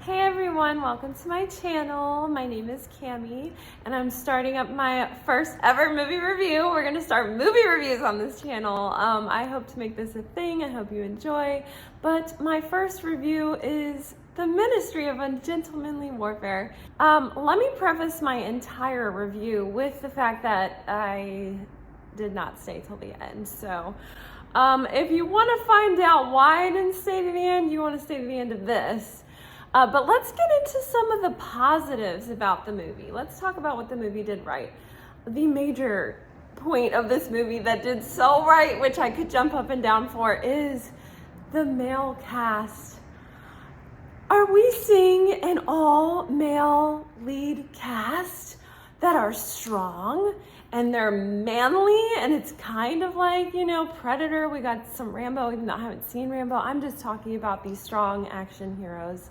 Hey everyone, welcome to my channel. My name is Cami and I'm starting up my first ever movie review. We're gonna start movie reviews on this channel. I hope to make this a thing. I hope you enjoy. But my first review is The Ministry of Ungentlemanly Warfare. Let me preface my entire review with the fact that I did not stay till the end. So if you want to find out why I didn't stay to the end, you want to stay to the end of this. But let's get into some of the positives about the movie. Let's talk about what the movie did right. The major point of this movie that did so right, which I could jump up and down for, is the male cast. Are we seeing an all-male lead cast that are strong and they're manly, and it's kind of like, you know, Predator? We got some Rambo, even though I haven't seen Rambo. I'm just talking about these strong action heroes.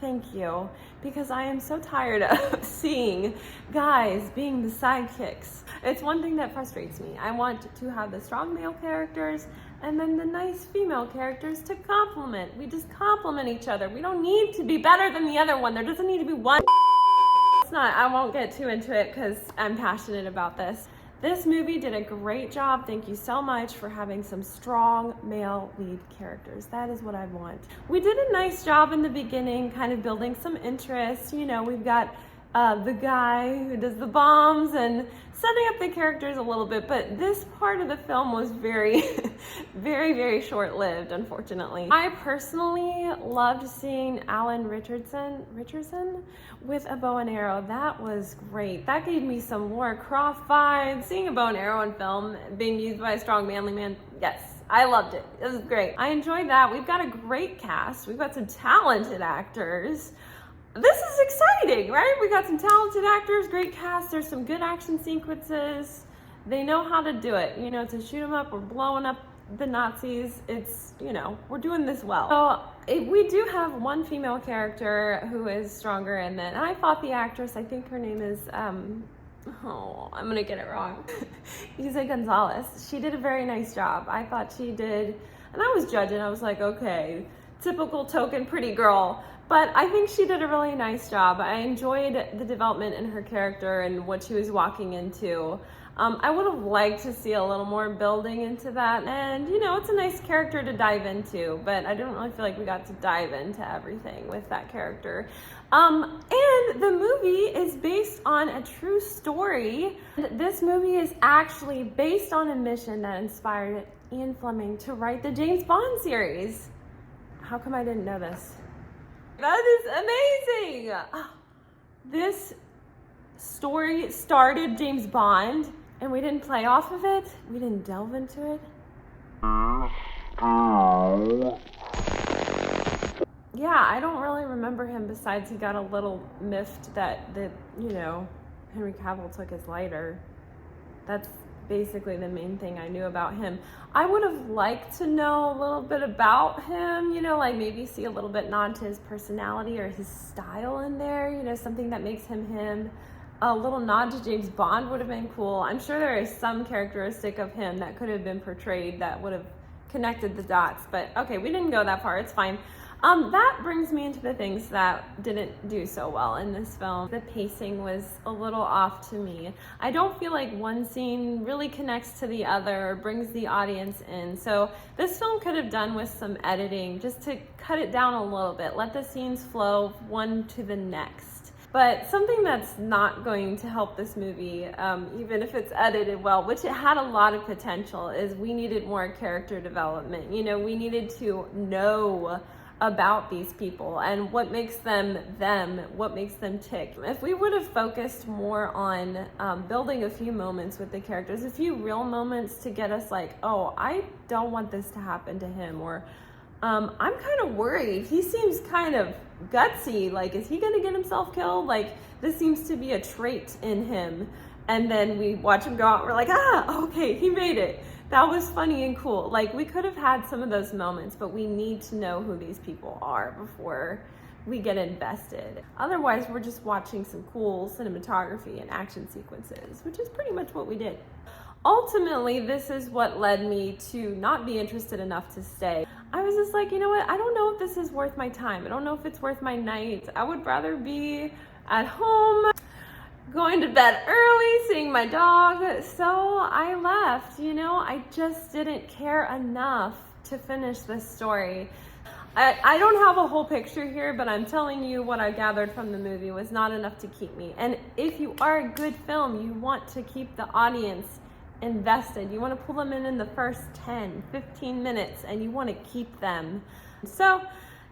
Thank you, because I am so tired of seeing guys being the sidekicks. It's one thing that frustrates me. I want to have the strong male characters and then the nice female characters to complement. We just complement each other. We don't need to be better than the other one. There doesn't need to be one. It's not, I won't get too into it because I'm passionate about this. This movie did a great job. Thank you so much for having some strong male lead characters. That is what I want. We did a nice job in the beginning, kind of building some interest. You know, we've got the guy who does the bombs and setting up the characters a little bit, but this part of the film was very, very short-lived, unfortunately. I personally loved seeing Alan Richardson with a bow and arrow. That was great. That gave me some Lara Croft vibes. Seeing a bow and arrow in film being used by a strong manly man, yes, I loved it. It was great. I enjoyed that. We've got a great cast. We've got some talented actors. This is exciting, right? We got some talented actors, great cast. There's some good action sequences. They know how to do it. You know, to shoot them up, we're blowing up the Nazis. It's, you know, we're doing this well. So we do have one female character who is stronger in that. And I thought the actress, I think her name is, oh, I'm gonna get it wrong. Isa Gonzalez. She did a very nice job. I thought she did, and I was judging. I was like, okay, typical token pretty girl. But I think she did a really nice job. I enjoyed the development in her character and what she was walking into. I would have liked to see a little more building into that. And, you know, it's a nice character to dive into, but I didn't really feel like we got to dive into everything with that character. And the movie is based on a true story. This movie is actually based on a mission that inspired Ian Fleming to write the James Bond series. How come I didn't know this? That is amazing! This story started James Bond, and we didn't play off of it. We didn't delve into it. Yeah, I don't really remember him besides he got a little miffed that you know, Henry Cavill took his lighter. That's basically the main thing I knew about him. I would have liked to know a little bit about him, you know, like maybe see a little bit nod to his personality or his style in there, you know, something that makes him him. A little nod to James Bond would have been cool. I'm sure there is some characteristic of him that could have been portrayed that would have connected the dots, but okay, we didn't go that far, it's fine. That brings me into the things that didn't do so well in this film. The pacing was a little off to me. I don't feel like one scene really connects to the other or brings the audience in. So this film could have done with some editing just to cut it down a little bit, let the scenes flow one to the next. But something that's not going to help this movie, even if it's edited well, which it had a lot of potential, is we needed more character development. You know, we needed to know about these people and what makes them them, what makes them tick. If we would have focused more on building a few moments with the characters, a few real moments to get us like, oh, I don't want this to happen to him, or I'm kind of worried. He seems kind of gutsy. Like, is he gonna get himself killed? Like, this seems to be a trait in him. And then we watch him go out and we're like, ah, okay, he made it. That was funny and cool. Like, we could have had some of those moments, but we need to know who these people are before we get invested. Otherwise, we're just watching some cool cinematography and action sequences, which is pretty much what we did. ultimately, this is what led me to not be interested enough to stay. I was just like, you know what? I don't know if this is worth my time. I don't know if it's worth my night. I would rather be at home, going to bed early, seeing my dog. So I left, I just didn't care enough to finish this story. I don't have a whole picture here, but I'm telling you what I gathered from the movie was not enough to keep me. And if you are a good film, you want to keep the audience invested. You want to pull them in the first 10, 15 minutes, and you want to keep them. So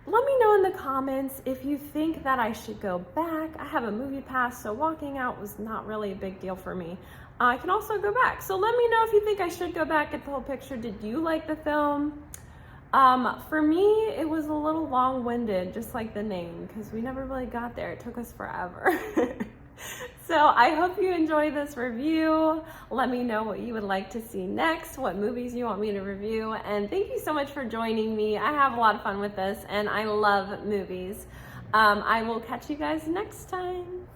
let me know in the comments if you think that I should go back. I have a movie pass, so walking out was not really a big deal for me. I can also go back. So let me know if you think I should go back, get the whole picture. Did you like the film? For me, it was a little long-winded, just like the name, because we never really got there. It took us forever. So I hope you enjoy this review. Let me know what you would like to see next, what movies you want me to review, and thank you so much for joining me. I have a lot of fun with this, and I love movies. I will catch you guys next time.